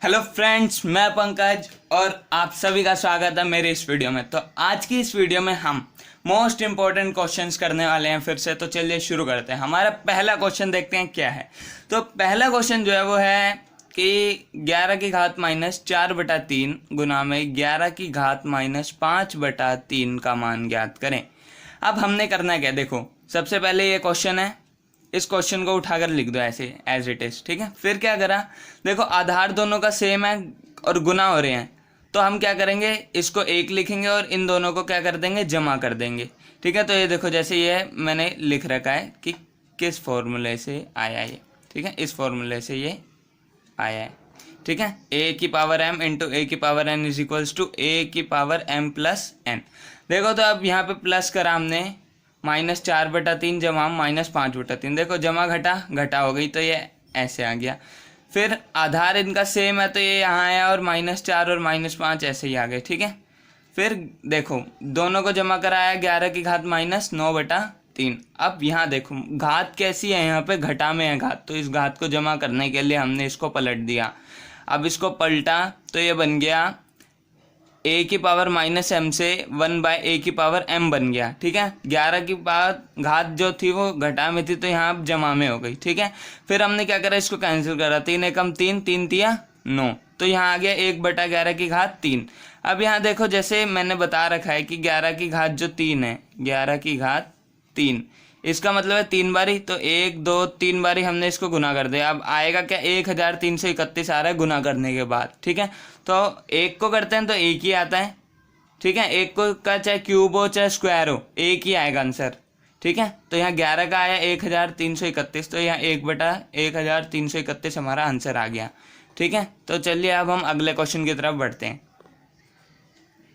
Hello friends, मैं पंकज और आप सभी का स्वागत है मेरे इस वीडियो में। तो आज की इस वीडियो में हम मोस्ट इम्पॉर्टेंट क्वेश्चंस करने वाले हैं फिर से। तो चलिए शुरू करते हैं। हमारा पहला क्वेश्चन देखते हैं क्या है। तो पहला क्वेश्चन जो है वो है कि 11 की घात माइनस 4/3 गुना में 11 की घात माइनस 5/3 का मान ज्ञात करें। अब हमने करना क्या, देखो सबसे पहले ये क्वेश्चन है, इस क्वेश्चन को उठाकर लिख दो ऐसे एज इट इज, ठीक है। फिर क्या करा, देखो आधार दोनों का सेम है और गुना हो रहे हैं, तो हम क्या करेंगे, इसको एक लिखेंगे और इन दोनों को क्या कर देंगे, जमा कर देंगे, ठीक है। तो ये देखो जैसे ये मैंने लिख रखा है कि किस फॉर्मूले से आया ये, ठीक है, इस फॉर्मूले से ये आया है, ठीक है। a की पावर m इंटू a की power n is equals to a की पावर m प्लस n। देखो तो अब यहाँ पे प्लस करा हमने, -4/3 जमा -5/3, देखो जमा घटा घटा हो गई, तो ये ऐसे आ गया। फिर आधार इनका सेम है तो ये यहाँ आया और -4 और -5 ऐसे ही आ गए, ठीक है। फिर देखो दोनों को जमा कराया, 11 की घात -9/3। अब यहाँ देखो घात कैसी है, यहाँ पे घटा में है घात, तो इस घात को जमा करने के लिए हमने इसको पलट दिया। अब इसको पलटा तो ये बन गया a की पावर -m से 1/a की पावर m बन गया, ठीक है। 11 की घात जो थी वो घटा में थी, तो यहाँ अब जमा में हो गई, ठीक है। फिर हमने क्या करा, इसको कैंसिल करा, 3 एकम 3, 3 तिया 9, तो यहाँ आ गया 1/11 की घात 3। अब यहाँ देखो जैसे मैंने बता रखा है कि 11 की घात जो 3 है, 11 की घात 3, इसका मतलब है 3 बारी, तो 1 2 3 बारी हमने इसको गुना कर दिया। अब आएगा क्या, 1331 आ रहा है गुना करने के बाद, ठीक है। तो एक को करते हैं तो एक ही आता है, ठीक है। एक को का चाहे क्यूब हो चाहे स्क्वायर हो, एक ही आएगा आंसर, ठीक है। तो यहाँ 11 का आया 1331, तो यहाँ 1/1331 हमारा आंसर आ गया, ठीक है। तो चलिए अब हम अगले क्वेश्चन की तरफ बढ़ते हैं।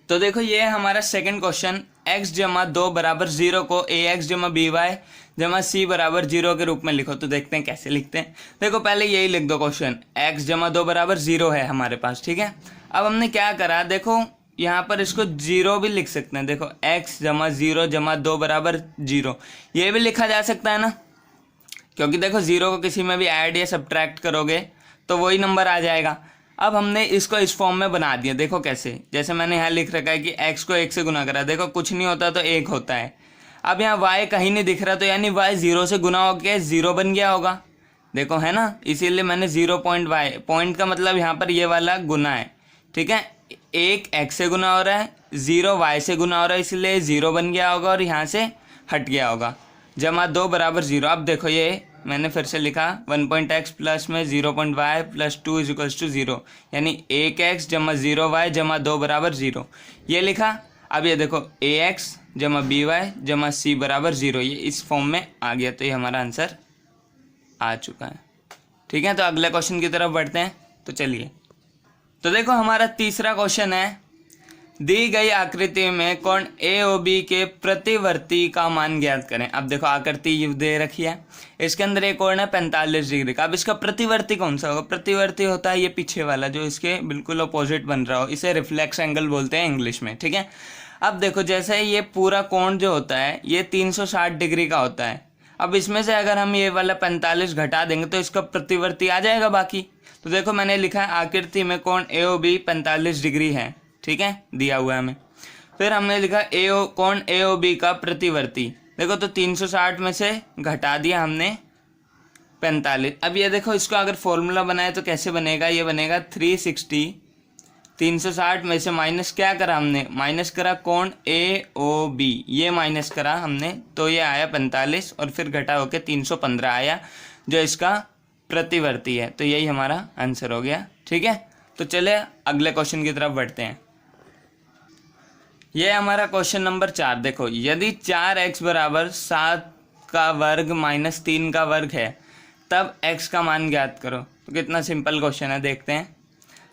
तो देखो ये है हमारा सेकंड क्वेश्चन, x जमा 2 बराबर 0 को ax जमा by जमा c बराबर 0 के रूप में लिखो। तो देखते हैं कैसे लिखते हैं। देखो पहले यही लिख दो क्वेश्चन, x जमा 2 बराबर 0 है हमारे पास, ठीक है। अब हमने क्या करा, देखो यहाँ पर इसको 0 भी लिख सकते हैं। देखो x जमा 0 जमा 2 बराबर 0, ये भी लिखा जा सकता है ना, क्योंकि देखो 0 को किसी में भी ऐड या सब्ट्रैक्ट करोगे तो वही नंबर आ जाएगा। अब हमने इसको इस फॉर्म में बना दिया, देखो कैसे, जैसे मैंने यहाँ लिख रखा है कि x को 1 से गुना करा, देखो कुछ नहीं होता तो 1 होता है। अब यहाँ y कहीं नहीं दिख रहा, तो यानी y 0 से गुना होकर 0 बन गया होगा, देखो है ना, इसीलिए मैंने 0.y, पॉइंट का मतलब यहाँ पर ये वाला गुना है, ठीक है। 1 x से गुना हो रहा है, 0 y से गुना हो रहा है, इसलिए 0 बन गया होगा और यहाँ से हट गया होगा, जमा 2 बराबर 0। अब देखो ये मैंने फिर से लिखा 1.x प्लस में 0.y plus 2 is equals to 0, यानी 1x जमा 0y जमा 2 बराबर 0, ये लिखा। अब ये देखो ax जमा by जमा c बराबर 0, ये इस फॉर्म में आ गया, तो ये हमारा आंसर आ चुका है, ठीक है। तो अगले क्वेश्चन की तरफ बढ़ते हैं। तो चलिए, तो देखो हमारा तीसरा क्वेश्चन है, दी गई आकृति में कोण AOB के प्रतिवर्ती का मान ज्ञात करें। अब देखो आकृति दे रखी है, इसके अंदर एक कोण है 45 डिग्री का। अब इसका प्रतिवर्ती कौन सा होगा, प्रतिवर्ती होता है ये पीछे वाला जो इसके बिल्कुल अपोजिट बन रहा हो, इसे रिफ्लेक्स एंगल बोलते हैं इंग्लिश में, ठीक है। अब देखो जैसे ये पूरा कोण जो होता है ये 360 डिग्री का होता है। अब इसमें से अगर हम ये वाला 45 घटा देंगे तो इसका प्रतिवर्ती आ जाएगा बाकी। तो देखो मैंने लिखा है आकृति में कोण AOB 45 डिग्री है, ठीक है, दिया हुआ है हमें। फिर हमने लिखा कोण AOB का प्रतिवर्ती, देखो तो 360 में से घटा दिया हमने 45। अब ये देखो इसको अगर फॉर्मूला बनाए तो कैसे बनेगा, ये बनेगा 360, 360 में से माइनस क्या करा हमने, माइनस करा कोण AOB, ये माइनस करा हमने, तो ये आया 45 और फिर घटा होकर 315 आया जो इसका प्रतिवर्ती है। तो यही हमारा आंसर हो गया, ठीक है। तो चले अगले क्वेश्चन की तरफ बढ़ते हैं। यह हमारा क्वेश्चन नंबर 4। देखो यदि 4x बराबर 7 का वर्ग माइनस 3 का वर्ग है तब x का मान ज्ञात करो। तो कितना सिंपल क्वेश्चन है, देखते हैं।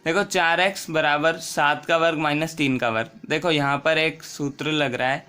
देखो 4x बराबर 7 का वर्ग माइनस 3 का वर्ग, देखो यहाँ पर एक सूत्र लग रहा है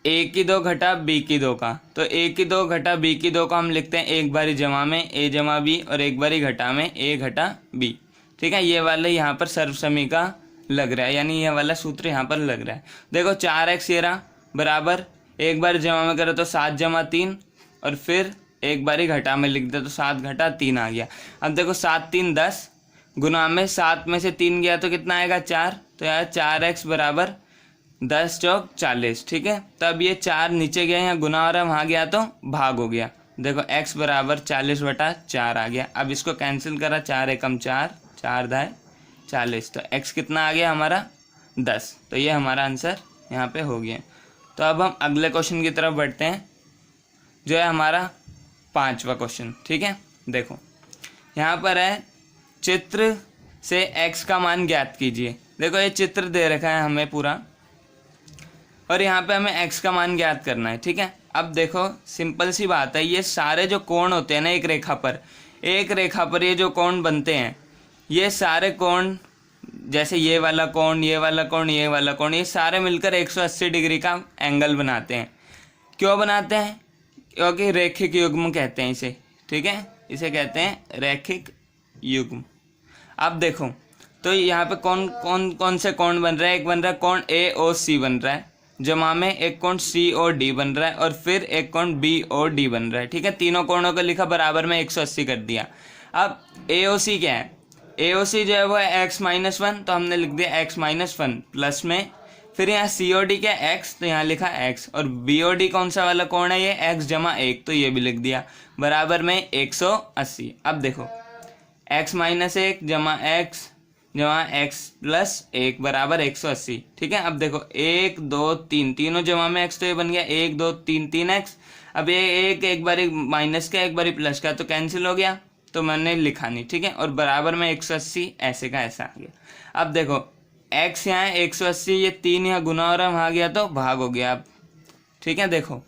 a की 2 घटा b की 2 का। तो a की 2 घटा b की 2 का हम लिखते हैं एक बारी जमा में a जमा b और एक बारी घटा में a घटा b, ठीक है। ये वाला यहाँ पर सर्वसमी का लग रहा है, यानी ये वाला सूत्र यहाँ पर लग रहा है। देखो 4x ये रहा बराबर, एक बार जमा में करो तो 7 जमा 3 और फिर एक बारी घटा में लिख दे तो 7 घटा 3 आ गया। अब देखो 7 3 10, गुना में 7 में से 3 गया तो कितना आएगा 4, तो यार 4x बराबर 10 चौक 40, ठीक है। तब ये 4 नीचे गया, यहाँ गुना और वहाँ गया तो भाग हो गया। देखो x बराबर 40/4 आ गया। अब इसको कैंसिल करा, 4 एकम 4, 4 दाए 40, तो x कितना आ गया हमारा 10। तो ये हमारा आंसर यहाँ पे हो गया। तो अब हम अगले क्वेश्चन की तरफ बढ़ते हैं, जो है हमारा 5वां क्वेश्चन, ठीक है। देखो यहाँ पर है चित्र से x का मान ज्ञात कीजिए। देखो ये चित्र दे रखा है हमें पूरा, और यहाँ पे हमें x का मान ज्ञात करना है, ठीक है। अब देखो सिंपल सी बात है, ये सारे जो कोण होते हैं ना एक रेखा पर ये जो कोण बनते हैं, ये सारे कोण, जैसे ये वाला कोण, ये वाला कोण, ये वाला कोण, ये सारे मिलकर 180 डिग्री का एंगल बनाते हैं। क्यों बनाते हैं? क्योंकि रैखिक युग्म कहते हैं इसे, ठीक है, इसे कहते हैं रैखिक युग्म। अब देखो तो यहाँ पे कौन से कोण बन रहा है? एक बन रहा है कोण AOC बन रहा है, जमा में एक कोण COD बन रहा है, और फिर एक कोण BOD बन रहा है, ठीक है। तीनों कोणों को लिखा, बराबर में 180 कर दिया। अब AOC क्या है? AOC जो है वो है x-1, तो हमने लिख दिया x-1 प्लस में, फिर यहाँ COD क्या है x, तो यहाँ लिखा x, और BOD कौन सा वाला कोण है? ये x जमा 1, तो ये भी लिख दिया, बराबर में 180। अब देखो x-1 जमा x प्लस 1 बराबर 180, ठीक है। अब देखो 1 2 3, तीनों जमा में x, तो ये बन गया 1 2 3 3x। अब ये एक बारी माइनस का एक बारी प्लस का, तो कैंसिल हो गया, तो मैंने लिखा नहीं, ठीक है। और बराबर में 180 ऐसे का ऐसा आ गया। अब देखो x यहाँ है 180, ये 3 यहाँ गुना हो रहा है, वहाँ गया तो भाग हो गया। अब ठीक है, देखो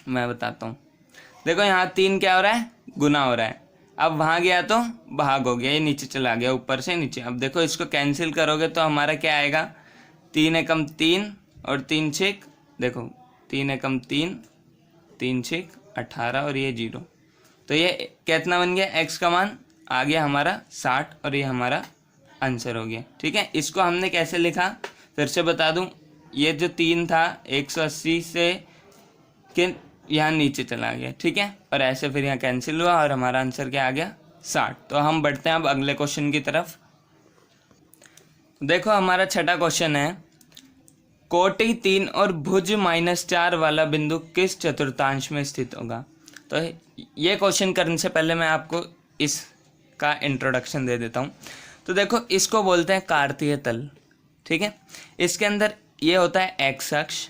मैं बताता हूँ। देखो यहाँ 3 क्या हो रहा है? गुना हो रहा है। अब वहाँ गया तो भाग हो गया, ये नीचे चला गया, ऊपर से नीचे। अब देखो इसको कैंसिल करोगे तो हमारा क्या आएगा? 3 एकम 3 और 3 छेक, देखो 3 एकम 3, 3 छेक 18, और ये 0। तो ये कितना बन गया? x का मान आ गया हमारा 60, और ये हमारा आंसर हो गया, ठीक है। इसको हमने कैसे लिखा फिर से बता दूं। ये जो 3 था 180 से कि यहाँ नीचे चला गया, ठीक है, और ऐसे फिर यहाँ कैंसिल हुआ, और हमारा आंसर क्या आ गया? 60। तो हम बढ़ते हैं अब अगले क्वेश्चन की तरफ। देखो हमारा छठा क्वेश्चन है, कोटि 3 और भुज -4 वाला बिंदु किस चतुर्थांश में स्थित होगा? तो ये क्वेश्चन करने से पहले मैं आपको इसका इंट्रोडक्शन दे देता हूँ। तो देखो इसको बोलते हैं कार्तीय तल, ठीक है। इसके अंदर ये होता है x अक्ष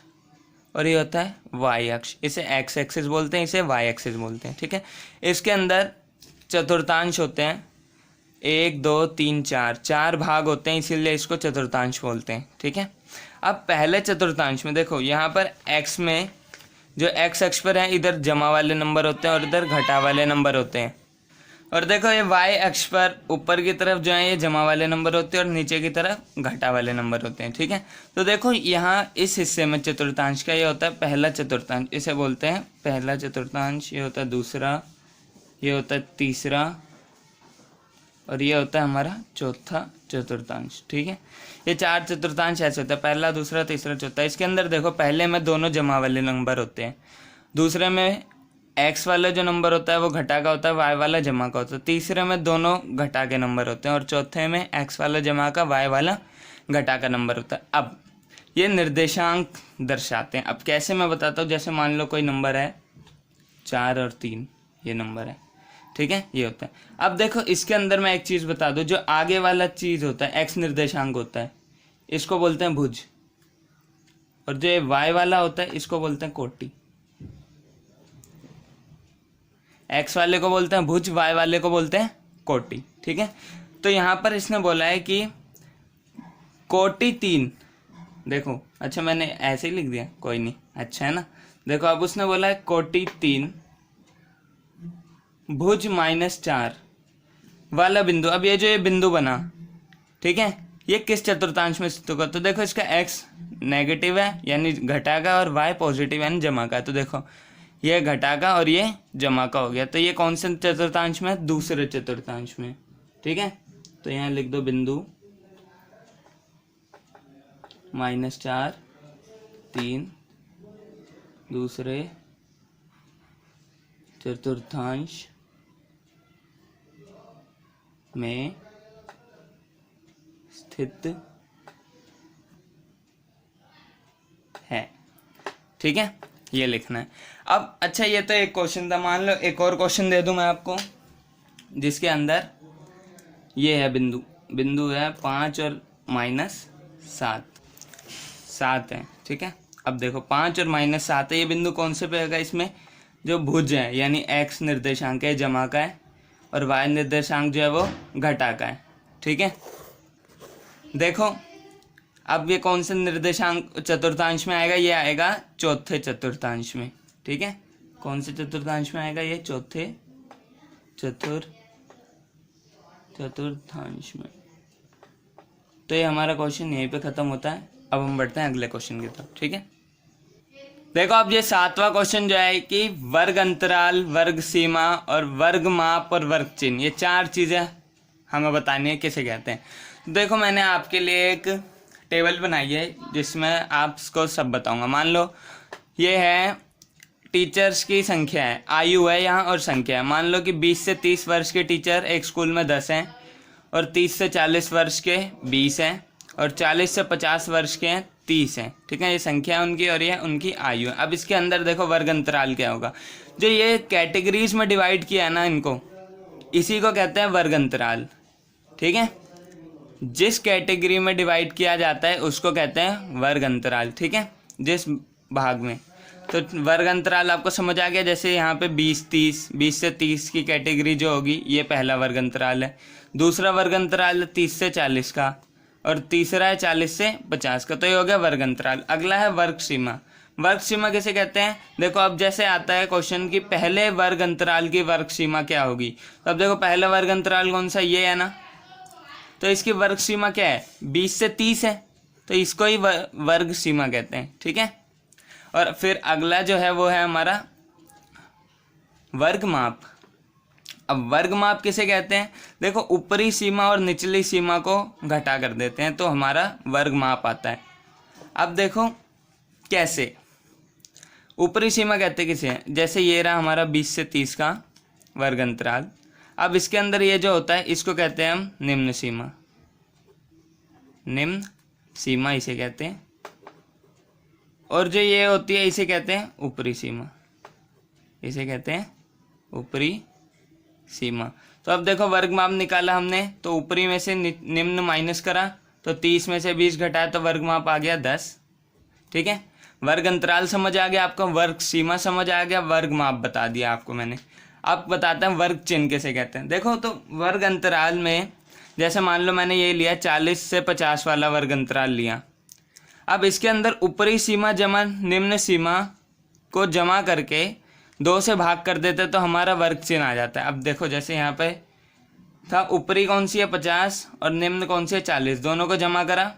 और ये होता है y अक्ष। इसे x एक्सिस बोलते हैं, इसे y एक्सिस बोलते हैं, ठीक है। इसके अंदर चतुर्थांश होते हैं 1 2 3 4, 4 भाग होते हैं, इसीलिए इसको चतुर्थांश बोलते हैं, ठीक है। अब पहले चतुर्थांश में देखो यहाँ पर x में जो x अक्ष पर है, इधर जमा वाले नंबर होते हैं और इधर घटा वाले नंबर होते हैं। और देखो ये y अक्ष पर ऊपर की तरफ जो है ये जमा वाले नंबर होते हैं और नीचे की तरफ घटा वाले नंबर होते हैं, ठीक है। तो देखो यहाँ इस हिस्से में चतुर्थांश का ये होता है पहला चतुर्थांश, इसे बोलते हैं पहला चतुर्थांश, ये होता है दूसरा, ये होता है तीसरा, और ये होता है हमारा चौथा चतुर्थांश, ठीक है। ये 4 चतुर्थांश ऐसे होता है, पहला दूसरा तीसरा चौथा। इसके अंदर देखो पहले में दोनों जमा वाले नंबर होते हैं, दूसरे में x वाला जो नंबर होता है वो घटा का होता है, y वाला जमा का होता है, तीसरे में दोनों घटा के नंबर होते हैं, और चौथे में x वाला जमा का y वाला घटा का नंबर होता है। अब ये निर्देशांक दर्शाते हैं। अब कैसे मैं बताता हूँ, जैसे मान लो कोई नंबर है 4 और 3, ये नंबर है, ठीक है, ये होता है। अब देखो इसके अंदर मैं एक चीज़ बता दूँ, जो आगे वाला चीज़ होता है x निर्देशांक होता है, इसको बोलते हैं भुज, और जो y वाला होता है इसको बोलते हैं कोटि। x वाले को बोलते हैं भुज, y वाले को बोलते हैं कोटि, ठीक है। तो यहाँ पर इसने बोला है कि कोटि 3, देखो अच्छा मैंने ऐसे ही लिख दिया, कोई नहीं, अच्छा है ना। देखो अब उसने बोला है कोटि 3 भुज -4 वाला बिंदु। अब ये जो ये बिंदु बना, ठीक है, ये किस चतुर्थांश में स्थित होगा? तो देखो इसका x नेगेटिव है यानी घटा का, और y पॉजिटिव यानी जमा का। तो देखो ये घटा का और ये जमा का हो गया, तो ये कौन से चतुर्थांश में? दूसरे चतुर्थांश में, ठीक है। तो यहाँ लिख दो बिंदु -4 3 दूसरे चतुर्थांश में स्थित है। ठीक है, ये लिखना है। अब अच्छा, ये तो एक क्वेश्चन था, मान लो एक और क्वेश्चन दे दूं मैं आपको, जिसके अंदर ये है बिंदु है 5 और -7 है। ठीक है, अब देखो 5 और -7 है, ये बिंदु कौन से पे होगा? इसमें जो भुज है यानी x निर्देशांक है जमा का है, और y निर्देशांक जो है वो घटा का है। ठीक है, देखो अब ये कौन से निर्देशांक चतुर्थांश में आएगा? ये आएगा चौथे चतुर्थांश में। ठीक है, कौन से चतुर्थांश में आएगा? ये चौथे चतुर्थांश में। तो ये हमारा क्वेश्चन यहीं पे खत्म होता है। अब हम बढ़ते हैं अगले क्वेश्चन की तरफ। ठीक है, देखो अब ये 7वां क्वेश्चन जो है कि वर्ग अंतराल, वर्ग सीमा और वर्ग माप और वर्ग चिन्ह, ये 4 चीज़ें हमें बतानी है किसे कहते हैं। देखो मैंने आपके लिए एक टेबल बनाई है जिसमें आपको सब बताऊंगा। मान लो ये है टीचर्स की संख्या है, आयु है यहाँ और संख्या है। मान लो कि 20 से 30 वर्ष के टीचर एक स्कूल में 10 हैं, और 30 से 40 वर्ष के 20 हैं, और 40 से 50 वर्ष के हैं 30 हैं। ठीक है, ये संख्या उनकी और ये उनकी आयु है। अब इसके अंदर देखो वर्ग अंतराल क्या होगा? जो ये कैटेगरीज में डिवाइड किया है ना इनको, इसी को कहते हैं वर्ग अंतराल। ठीक है, जिस कैटेगरी में डिवाइड किया जाता है उसको कहते हैं वर्ग अंतराल। ठीक है, जिस भाग में। तो वर्ग अंतराल आपको समझ आ गया। जैसे यहाँ पे 20 से 30 की कैटेगरी जो होगी, ये पहला वर्ग अंतराल है। दूसरा वर्ग अंतराल है 30 से 40 का, और तीसरा है 40 से 50 का। तो ये हो गया वर्ग अंतराल। अगला है वर्ग सीमा। वर्ग सीमा किसे कहते हैं? देखो अब जैसे आता है क्वेश्चन की पहले वर्ग अंतराल की वर्ग सीमा क्या होगी, तो अब देखो पहला वर्ग अंतराल कौन सा? ये है ना, तो इसकी वर्ग सीमा क्या है? 20 से 30 है, तो इसको ही वर्ग सीमा कहते हैं। ठीक है, और फिर अगला जो है वो है हमारा वर्ग माप। अब वर्ग माप किसे कहते हैं? देखो ऊपरी सीमा और निचली सीमा को घटा कर देते हैं तो हमारा वर्ग माप आता है। अब देखो कैसे ऊपरी सीमा कहते हैं किसे? जैसे ये रहा हमारा 20 से 30 का वर्ग अंतराल। अब इसके अंदर ये जो होता है इसको कहते हैं हम निम्न सीमा। निम्न सीमा इसे कहते हैं, और जो ये होती है इसे कहते हैं ऊपरी सीमा। इसे कहते हैं ऊपरी सीमा। तो अब देखो वर्ग माप निकाला हमने, तो ऊपरी में से निम्न माइनस करा, तो 30 में से 20 घटाया तो वर्ग माप आ गया 10। ठीक है, वर्ग अंतराल समझ आ गया आपको, वर्ग सीमा समझ आ गया, वर्ग माप बता दिया आपको मैंने। अब बताते हैं वर्ग चिन्ह किसे कहते हैं। देखो तो वर्ग अंतराल में जैसे मान लो मैंने ये लिया 40 से 50 वाला वर्ग अंतराल लिया। अब इसके अंदर ऊपरी सीमा जमा निम्न सीमा को जमा करके 2 से भाग कर देते तो हमारा वर्ग चिन्ह आ जाता है। अब देखो जैसे यहाँ पे था ऊपरी कौन सी है 50 और निम्न कौन सी है 40, दोनों को जमा करा।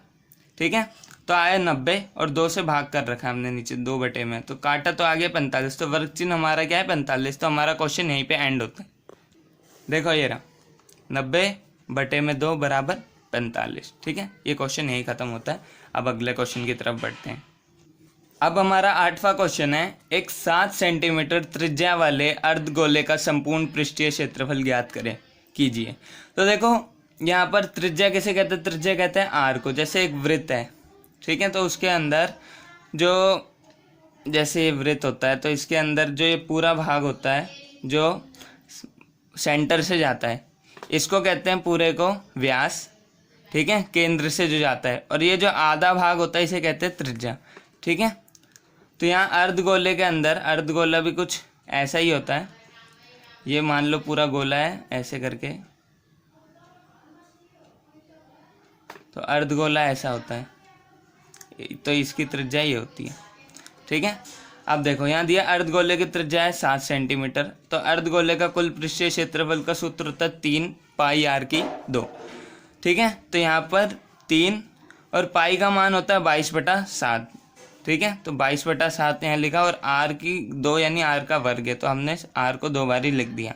ठीक है, तो आया 90 और 2 से भाग कर रखा हमने नीचे 2 बटे में, तो काटा तो आ गया 45। तो वर्ग चिन्ह हमारा क्या है? 45। तो हमारा क्वेश्चन यहीं पे एंड होता है। देखो ये रहा 90 बटे में 2 बराबर 45। ठीक है, ये क्वेश्चन यहीं खत्म होता है। अब अगले क्वेश्चन की तरफ बढ़ते हैं। अब हमारा 8वां क्वेश्चन है, एक 7 सेंटीमीटर त्रिज्या वाले अर्धगोले का संपूर्ण पृष्ठीय क्षेत्रफल ज्ञात करें कीजिए। तो देखो यहाँ पर त्रिज्या किसे कहते हैं? त्रिज्या कहते हैं आर को। जैसे एक वृत्त है, ठीक है, तो उसके अंदर जो जैसे ये वृत्त होता है तो इसके अंदर जो ये पूरा भाग होता है जो सेंटर से जाता है, इसको कहते हैं पूरे को व्यास। ठीक है, केंद्र से जो जाता है, और ये जो आधा भाग होता है इसे कहते हैं त्रिज्या। ठीक है, तो यहाँ अर्धगोले के अंदर, अर्धगोला भी कुछ ऐसा ही होता है। ये मान लो पूरा गोला है ऐसे करके, तो अर्धगोला ऐसा होता है, तो इसकी त्रिज्या ये होती है। ठीक है, अब देखो यहाँ दिया अर्धगोले की त्रिज्या है 7 सेंटीमीटर। तो अर्धगोले का कुल पृष्ठीय क्षेत्रफल का सूत्र होता है 3 पाई आर की 2। ठीक है, तो यहाँ पर 3 और पाई का मान होता है 22/7। ठीक है, तो 22/7 यहाँ लिखा, और आर की 2 यानी आर का वर्ग है, तो हमने आर को 2 बार ही लिख दिया।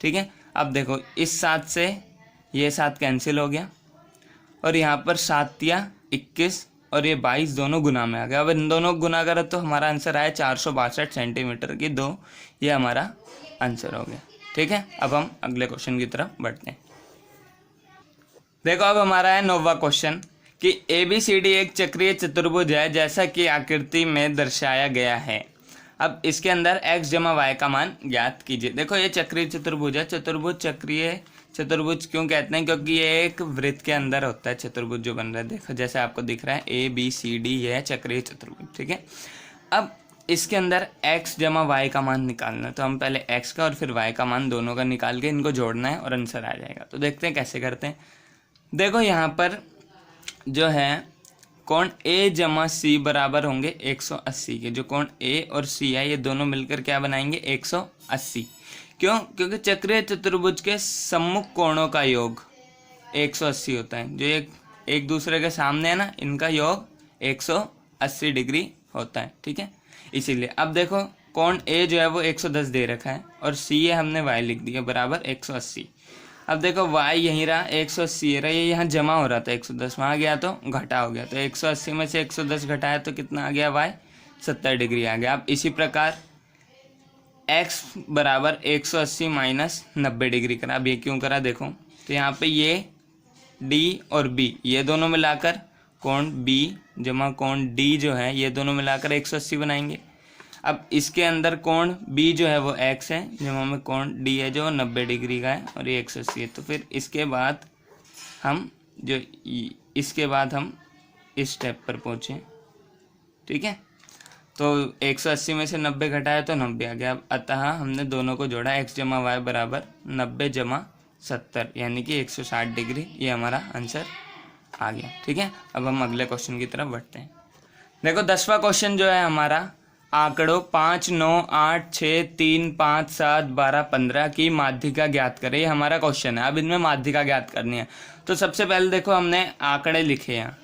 ठीक है, अब देखो इस 7 से ये 7 कैंसिल हो गया, और यहाँ पर 7 या 21 और ये 22 दोनों गुना में आ गया। अब इन दोनों को गुना करा तो हमारा आंसर आया 462 सेंटीमीटर की 2। ये हमारा आंसर हो गया। ठीक है, अब हम अगले क्वेश्चन की तरफ बढ़ते हैं। देखो अब हमारा है 9वां क्वेश्चन कि ABCD एक चक्रीय चतुर्भुज है जैसा कि आकृति में दर्शाया गया है। अब इसके अंदर x जमा y का मान ज्ञात कीजिए। देखो ये चक्रीय चतुर्भुज है। चतुर्भुज चक्रीय चतुर्भुज क्यों कहते हैं? क्योंकि ये एक वृत्त के अंदर होता है चतुर्भुज जो बन रहा है। देखो जैसे आपको दिख रहा है ABCD, ये है चक्रीय चतुर्भुज, ठीक है। अब इसके अंदर x जमा y का मान निकालना है, तो हम पहले x का और फिर y का मान दोनों का निकाल के इनको जोड़ना है और आंसर आ जाएगा। तो देखते हैं कैसे करते हैं। देखो यहाँ पर जो है कोण A जमा C बराबर होंगे 180 के। जो कोण A और C है ये दोनों मिलकर क्या बनाएंगे? 180। क्यों? क्योंकि चक्रीय चतुर्भुज के सम्मुख कोणों का योग 180 होता है। जो एक दूसरे के सामने है ना, इनका योग 180 डिग्री होता है, ठीक है। इसीलिए अब देखो कोण A जो है वो 110 दे रखा है और C है हमने y लिख दिया बराबर 180। अब देखो y यहीं रहा 180 रहा, ये यहाँ जमा हो रहा था 110, वहाँ गया तो घटा हो गया। तो 180 में से 110 घटाया तो कितना आ गया? y 70 डिग्री आ गया। अब इसी प्रकार x बराबर 180 माइनस 90 डिग्री करा। अब ये क्यों करा? देखो तो यहाँ पे ये d और b ये दोनों मिलाकर कोण b जमा कोण d जो है ये दोनों मिलाकर 180 बनाएंगे। अब इसके अंदर कोण b जो है वो x है, जमा में कोण d है जो 90 डिग्री का है और ये 180 है। तो फिर इसके बाद हम इस स्टेप पर पहुँचे, ठीक है। तो 180 में से 90 घटाया तो 90 आ गया। अब अतः हमने दोनों को जोड़ा, x जमा y बराबर 90 जमा 70 यानी कि 160 डिग्री। ये हमारा आंसर आ गया, ठीक है। अब हम अगले क्वेश्चन की तरफ बढ़ते हैं। देखो 10वां क्वेश्चन जो है हमारा आंकड़ों 5, 9, 8, 6, 3, 5, 7, 12, 15 की माध्यिका ज्ञात करें। ये हमारा क्वेश्चन है। अब इनमें माध्यिका ज्ञात करनी है। तो सबसे पहले देखो हमने आंकड़े लिखे यहाँ,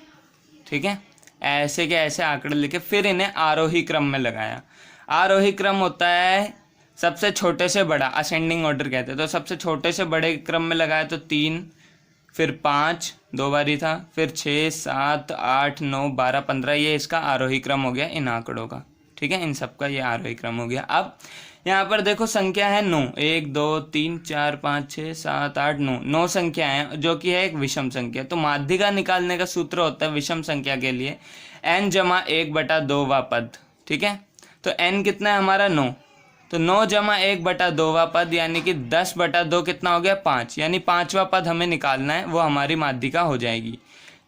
ठीक है। ऐसे के ऐसे आंकड़े लिखे, फिर इन्हें आरोही क्रम में लगाया। आरोही क्रम होता है सबसे छोटे से बड़ा, असेंडिंग ऑर्डर कहते हैं। तो सबसे छोटे से बड़े क्रम में लगाया तो 3, फिर 5 दो बारी था, फिर 6, 7, 8, 9, 12, 15 ये इसका आरोही क्रम हो गया इन आंकड़ों का, ठीक है। इन सबका ये आरोही क्रम हो गया। अब यहाँ पर देखो संख्या है 9, 1, 2, 3, 4, 5, 6, 7, 8, 9 9 संख्या है जो कि है एक विषम संख्या। तो माध्यिका निकालने का सूत्र होता है विषम संख्या के लिए n जमा 1/2वां पद, ठीक है। तो n कितना है हमारा? 9। तो 9 जमा 1/2वां पद यानी कि 10/2 कितना हो गया? 5। यानी 5वां पद हमें निकालना है, वो हमारी माध्यिका हो जाएगी,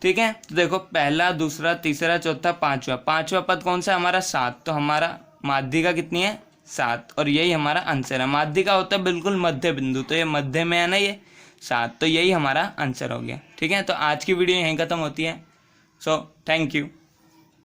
ठीक है। तो देखो पहला, दूसरा, तीसरा, चौथा, पांचवा पद कौन सा? हमारा 7। तो हमारा माध्यिका कितनी है? 7। और यही हमारा आंसर है। माध्यिका होता है बिल्कुल मध्य बिंदु, तो ये मध्य में है ना, ये 7। तो यही हमारा आंसर हो गया, ठीक है। तो आज की वीडियो यहीं खत्म होती है। So thank you.